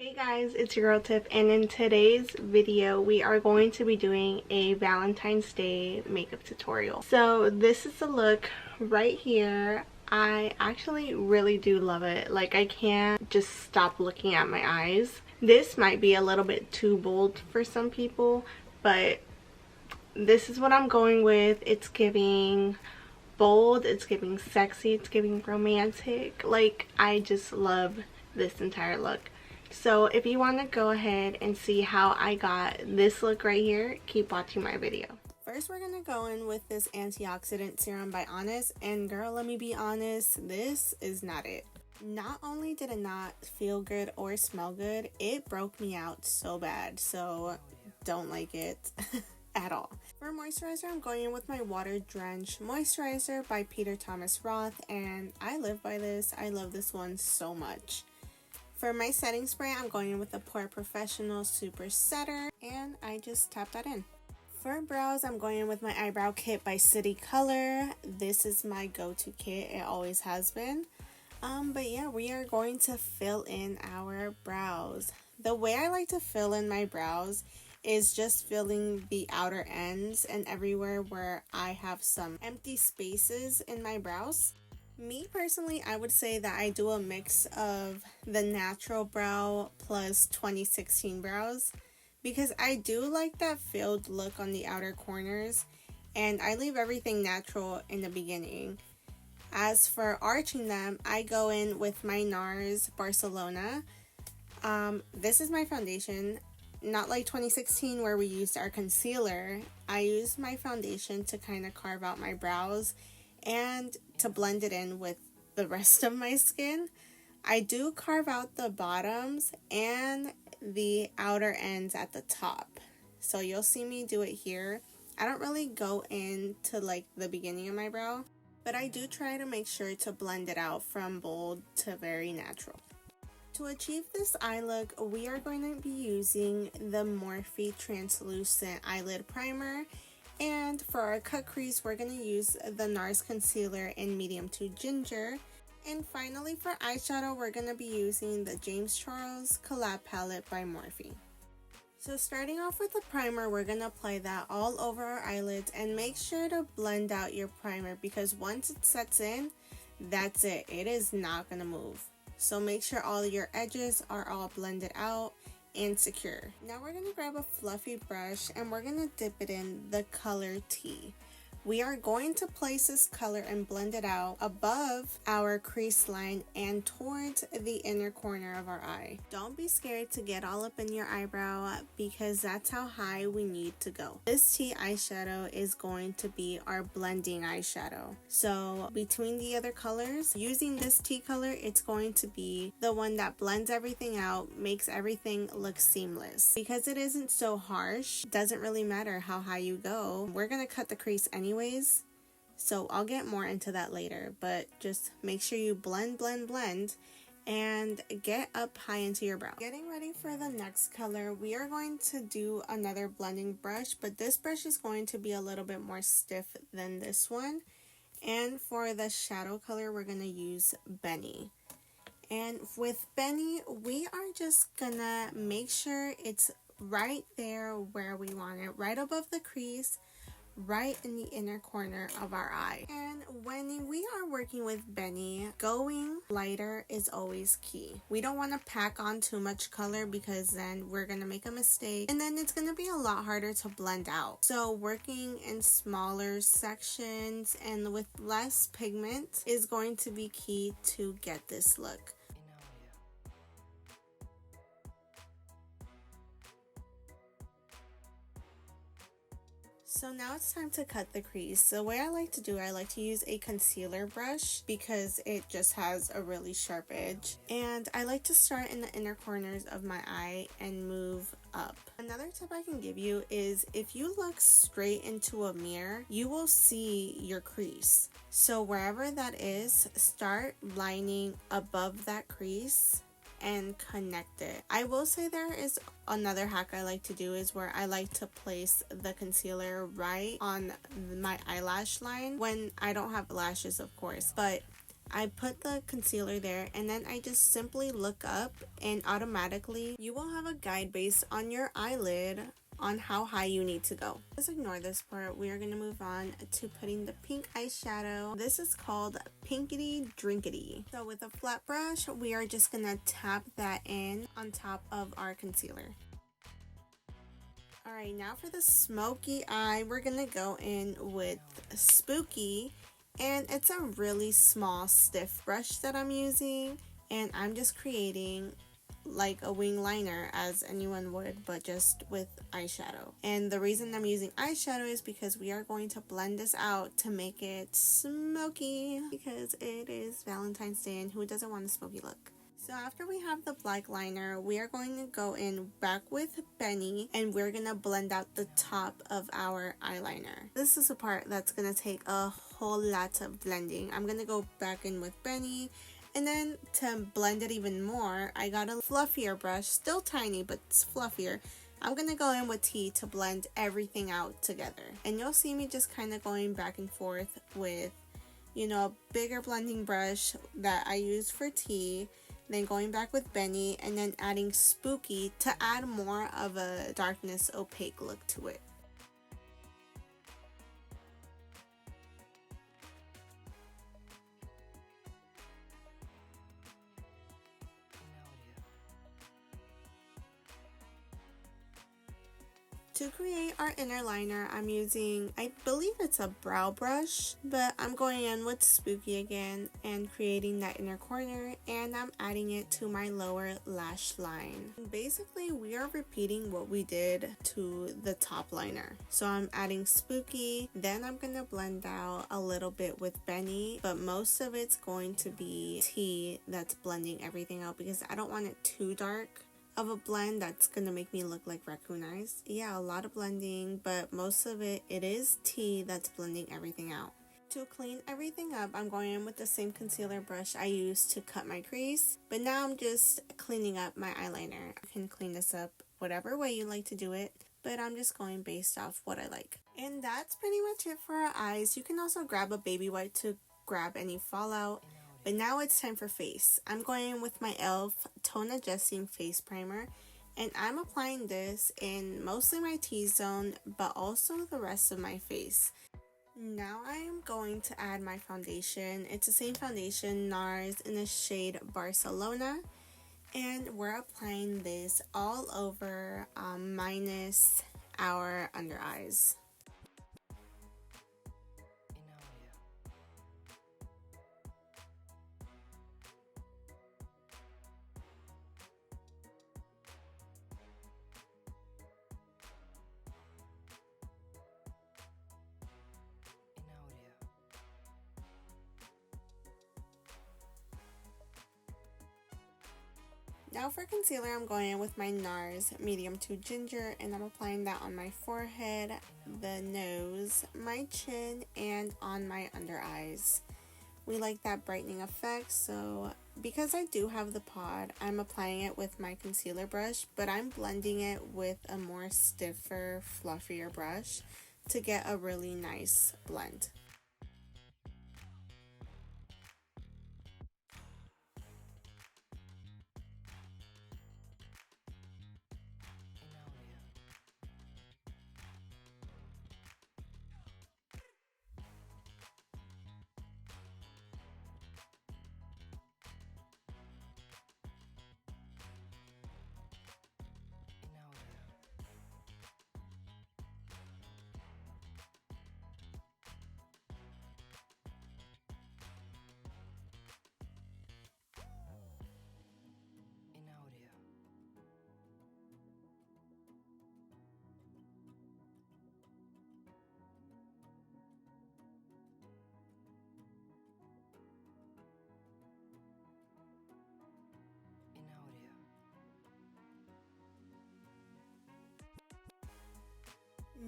Hey guys, it's your girl Tiff, and in today's video we are going to be doing a Valentine's Day makeup tutorial. So this is the look right here. I actually really do love it. Like, I can't just stop looking at my eyes. This might be a little bit too bold for some people, but this is what I'm going with. It's giving bold, it's giving sexy, it's giving romantic. Like, I just love this entire look. So if you want to go ahead and see how I got this look right here, keep watching my video. First, we're going to go in with this antioxidant serum by Honest, and girl, let me be honest, this is not it. Not only did it not feel good or smell good, it broke me out so bad, so don't like it at all. For moisturizer, I'm going in with my Water Drench Moisturizer by Peter Thomas Roth, and I live by this. I love this one so much. For my setting spray, I'm going in with the Pore Professional Super Setter, and I just tap that in. For brows, I'm going in with my eyebrow kit by City Color. This is my go-to kit. It always has been. But yeah, we are going to fill in our brows. The way I like to fill in my brows is just filling the outer ends and everywhere where I have some empty spaces in my brows. Me personally, I would say that I do a mix of the natural brow plus 2016 brows because I do like that filled look on the outer corners, and I leave everything natural in the beginning. As for arching them, I go in with my NARS Barcelona. This is my foundation. Not like 2016 where we used our concealer. I used my foundation to kind of carve out my brows and to blend it in with the rest of my skin. I do carve out the bottoms and the outer ends at the top. So you'll see me do it here. I don't really go into like the beginning of my brow, but I do try to make sure to blend it out from bold to very natural. To achieve this eye look, we are going to be using the Morphe Translucent Eyelid Primer. And for our cut crease, we're going to use the NARS Concealer in Medium to Ginger. And finally, for eyeshadow, we're going to be using the James Charles Collab Palette by Morphe. So starting off with the primer, we're going to apply that all over our eyelids, and make sure to blend out your primer because once it sets in, that's it. It is not going to move. So make sure all your edges are all blended out and secure. Now we're going to grab a fluffy brush and we're going to dip it in the color T. We are going to place this color and blend it out above our crease line and towards the inner corner of our eye. Don't be scared to get all up in your eyebrow because that's how high we need to go. This T eyeshadow is going to be our blending eyeshadow. So between the other colors, using this T color, it's going to be the one that blends everything out, makes everything look seamless. Because it isn't so harsh, it doesn't really matter how high you go. We're going to cut the crease anyways, so I'll get more into that later, but just make sure you blend and get up high into your brow. Getting ready for the next color, we are going to do another blending brush, but this brush is going to be a little bit more stiff than this one. And for the shadow color, we're going to use Benny. And with Benny, we are just gonna make sure it's right there where we want it, right above the crease, right in the inner corner of our eye. And when we are working with Benny, going lighter is always key. We don't want to pack on too much color because then we're going to make a mistake and then it's going to be a lot harder to blend out. So working in smaller sections and with less pigment is going to be key to get this look. So now it's time to cut the crease. The way I like to do it, I like to use a concealer brush because it just has a really sharp edge. And I like to start in the inner corners of my eye and move up. Another tip I can give you is if you look straight into a mirror, you will see your crease. So wherever that is, start lining above that crease and connect it. I will say there is another hack I like to do is where I like to place the concealer right on my eyelash line when I don't have lashes, of course, but I put the concealer there and then I just simply look up, and automatically you will have a guide based on your eyelid on how high you need to go. Just ignore this part. We are going to move on to putting the pink eyeshadow. This is called Pinkity Drinkity. So with a flat brush, we are just going to tap that in on top of our concealer. Alright, now for the smoky eye, we're going to go in with Spooky. And it's a really small stiff brush that I'm using, and I'm just creating like a wing liner as anyone would, but just with eyeshadow. And the reason I'm using eyeshadow is because we are going to blend this out to make it smoky, because it is Valentine's Day and who doesn't want a smoky look? So after we have the black liner, we are going to go in back with Benny, and we're going to blend out the top of our eyeliner. This is a part that's going to take a whole lot of blending. I'm going to go back in with Benny, and then to blend it even more, I got a fluffier brush, still tiny but it's fluffier. I'm going to go in with T to blend everything out together. And you'll see me just kind of going back and forth with, you know, a bigger blending brush that I use for T, then going back with Benny, and then adding Spooky to add more of a darkness opaque look to it. To create our inner liner, I'm using, I believe it's a brow brush, but I'm going in with Spooky again and creating that inner corner, and I'm adding it to my lower lash line. Basically, we are repeating what we did to the top liner. So I'm adding Spooky, then I'm going to blend out a little bit with Benny, but most of it's going to be T that's blending everything out because I don't want it too dark of a blend that's gonna make me look like raccoon eyes. Yeah, a lot of blending, but most of it is T that's blending everything out. To clean everything up, I'm going in with the same concealer brush I used to cut my crease, but now I'm just cleaning up my eyeliner. You can clean this up whatever way you like to do it, but I'm just going based off what I like. And that's pretty much it for our eyes. You can also grab a baby wipe to grab any fallout. But now it's time for face. I'm going in with my e.l.f. Tone Adjusting Face Primer, and I'm applying this in mostly my T-zone, but also the rest of my face. Now I am going to add my foundation. It's the same foundation, NARS, in the shade Barcelona, and we're applying this all over minus our under eyes. Now for concealer, I'm going in with my NARS Medium 2 Ginger, and I'm applying that on my forehead, the nose, my chin, and on my under eyes. We like that brightening effect, so because I do have the pod, I'm applying it with my concealer brush, but I'm blending it with a more stiffer, fluffier brush to get a really nice blend.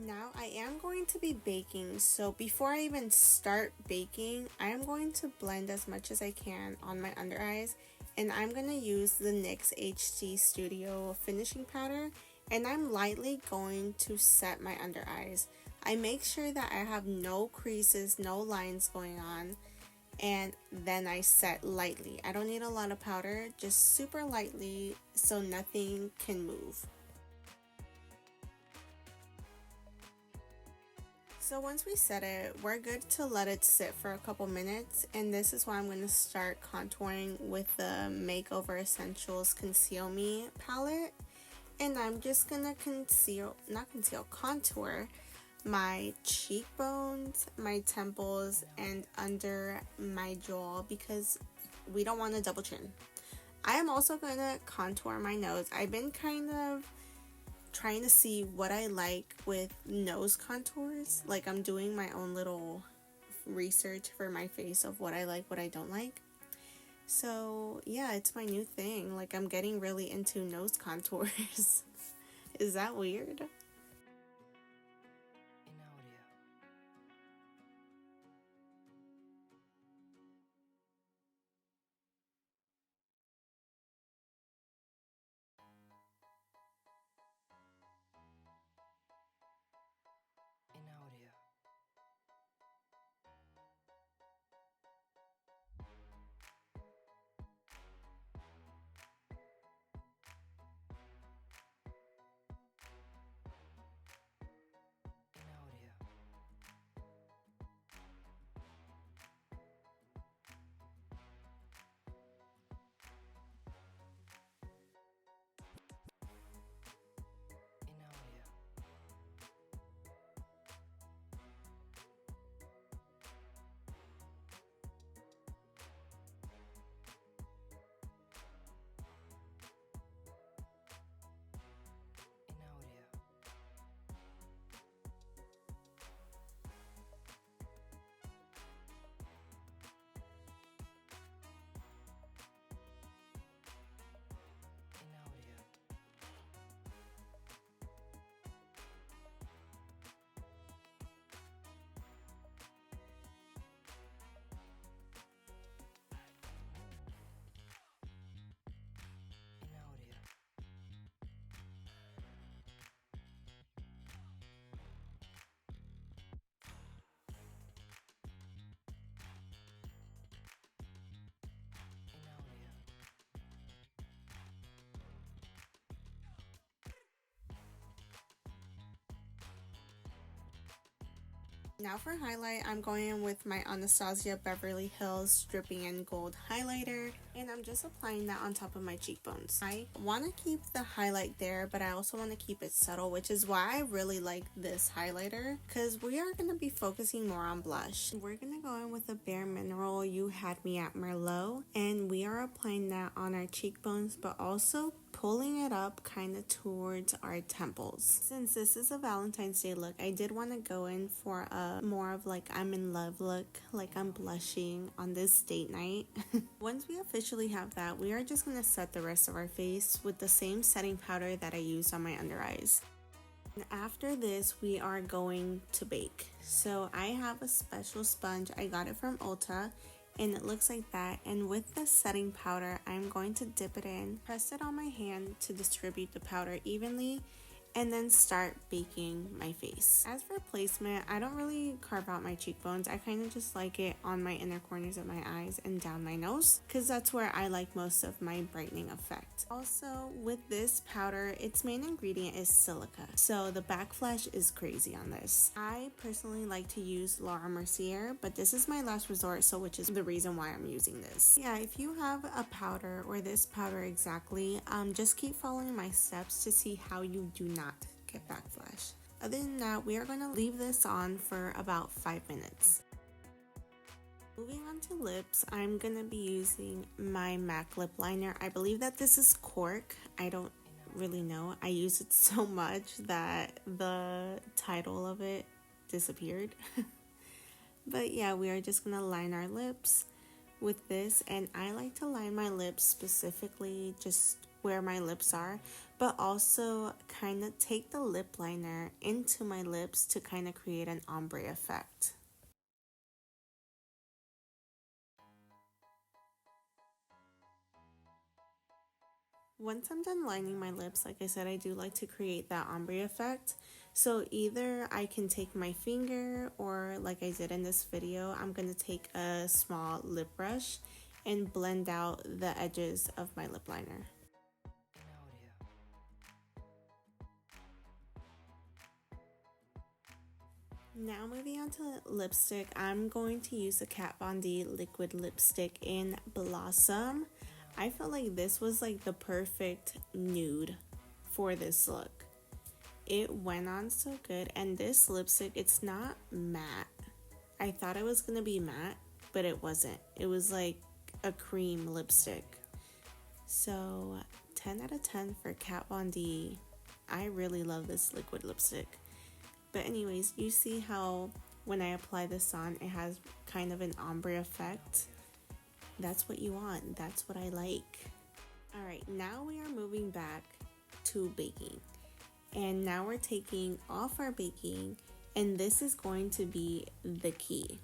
Now I am going to be baking, so before I even start baking, I am going to blend as much as I can on my under eyes, and I'm going to use the NYX HD Studio finishing powder, and I'm lightly going to set my under eyes. I make sure that I have no creases, no lines going on, and then I set lightly. I don't need a lot of powder, just super lightly so nothing can move. So once we set it, we're good to let it sit for a couple minutes, and this is why I'm going to start contouring with the Makeover Essentials Conceal Me palette. And I'm just going to contour my cheekbones, my temples, and under my jaw because we don't want a double chin. I am also going to contour my nose. I've been kind of trying to see what I like with nose contours. Like, I'm doing my own little research for my face of what I like, what I don't like. So yeah, it's my new thing. Like, I'm getting really into nose contours. Is that weird? Now for highlight, I'm going in with my Anastasia Beverly Hills Dripping in Gold highlighter, and I'm just applying that on top of my cheekbones. I want to keep the highlight there, but I also want to keep it subtle, which is why I really like this highlighter, because we are going to be focusing more on blush. We're going to go in with the Bare Mineral You Had Me at Merlot, and we are applying that on our cheekbones, but also pulling it up kind of towards our temples. Since this is a Valentine's Day look, I did want to go in for a more of like I'm in love look, like I'm blushing on this date night. Once we officially have that, we are just going to set the rest of our face with the same setting powder that I used on my under eyes. And after this, we are going to bake. So I have a special sponge. I got it from Ulta, and it looks like that. And with the setting powder, I'm going to dip it in, press it on my hand to distribute the powder evenly, and then start baking my face. As for placement, I don't really carve out my cheekbones. I kind of just like it on my inner corners of my eyes and down my nose, because that's where I like most of my brightening effect. Also, with this powder, its main ingredient is silica, so the backflash is crazy on this. I personally like to use Laura Mercier, but this is my last resort, so which is the reason why I'm using this. Yeah, if you have a powder or this powder exactly, just keep following my steps to see how you do not get backflash. Other than that, we are going to leave this on for about 5 minutes. Moving on to lips, I'm going to be using my MAC lip liner. I believe that this is Cork. I don't really know. I use it so much that the title of it disappeared. But yeah, we are just going to line our lips with this, and I like to line my lips specifically just where my lips are, but also kind of take the lip liner into my lips to kind of create an ombre effect. Once I'm done lining my lips, like I said, I do like to create that ombre effect. So either I can take my finger, or like I did in this video, I'm going to take a small lip brush and blend out the edges of my lip liner. Now moving on to lipstick, I'm going to use the Kat Von D liquid lipstick in Blossom. I felt like this was like the perfect nude for this look. It went on so good, and this lipstick, it's not matte. I thought it was gonna be matte, but it wasn't. It was like a cream lipstick. So 10 out of 10 for Kat Von D. I really love this liquid lipstick. But anyways, you see how when I apply this on, it has kind of an ombre effect. That's what you want. That's what I like. Alright, now we are moving back to baking. And now we're taking off our baking, and this is going to be the key.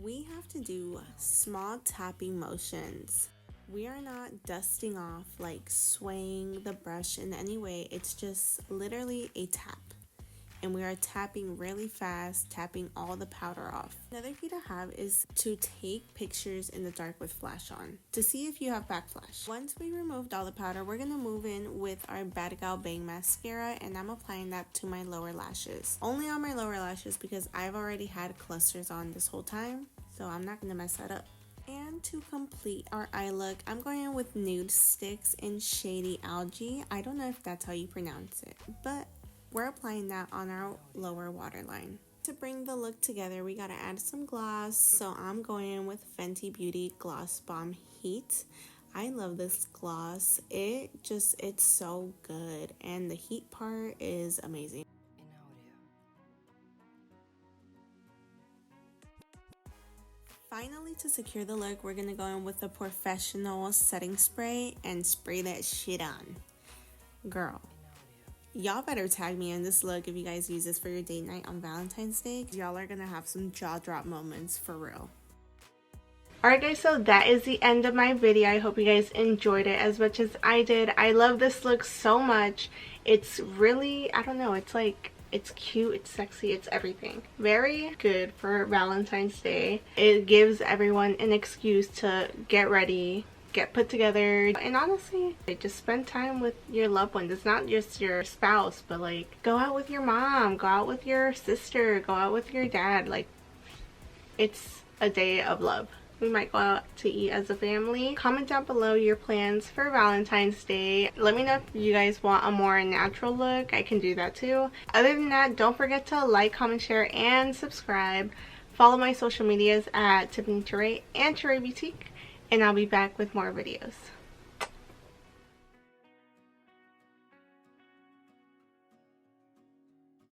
We have to do small tapping motions. We are not dusting off, like swaying the brush in any way. It's just literally a tap. And we are tapping really fast, tapping all the powder off. Another key to have is to take pictures in the dark with flash on to see if you have backflash. Once we removed all the powder, we're gonna move in with our Bad Gal Bang mascara, and I'm applying that to my lower lashes. Only on my lower lashes because I've already had clusters on this whole time, so I'm not gonna mess that up. And to complete our eye look, I'm going in with Nude Stix in Shady Algae. I don't know if that's how you pronounce it, but we're applying that on our lower waterline. To bring the look together, we gotta add some gloss, so I'm going in with Fenty Beauty Gloss Bomb Heat. I love this gloss. It's so good, and the heat part is amazing. Finally, to secure the look, we're gonna go in with a professional setting spray and spray that shit on. Girl, y'all better tag me in this look if you guys use this for your date night on Valentine's Day. Y'all are gonna have some jaw drop moments for real. Alright guys, so that is the end of my video. I hope you guys enjoyed it as much as I did. I love this look so much. It's really, I don't know, it's like, it's cute, it's sexy, it's everything. Very good for Valentine's Day. It gives everyone an excuse to get ready, get put together, and honestly, just spend time with your loved ones. It's not just your spouse, but like, go out with your mom, go out with your sister, go out with your dad. Like, it's a day of love. We might go out to eat as a family. Comment down below your plans for Valentine's Day. Let me know if you guys want a more natural look. I can do that too. Other than that, don't forget to like, comment, share, and subscribe. Follow my social medias at Tiffanycherre and Cherrebeautique, and I'll be back with more videos.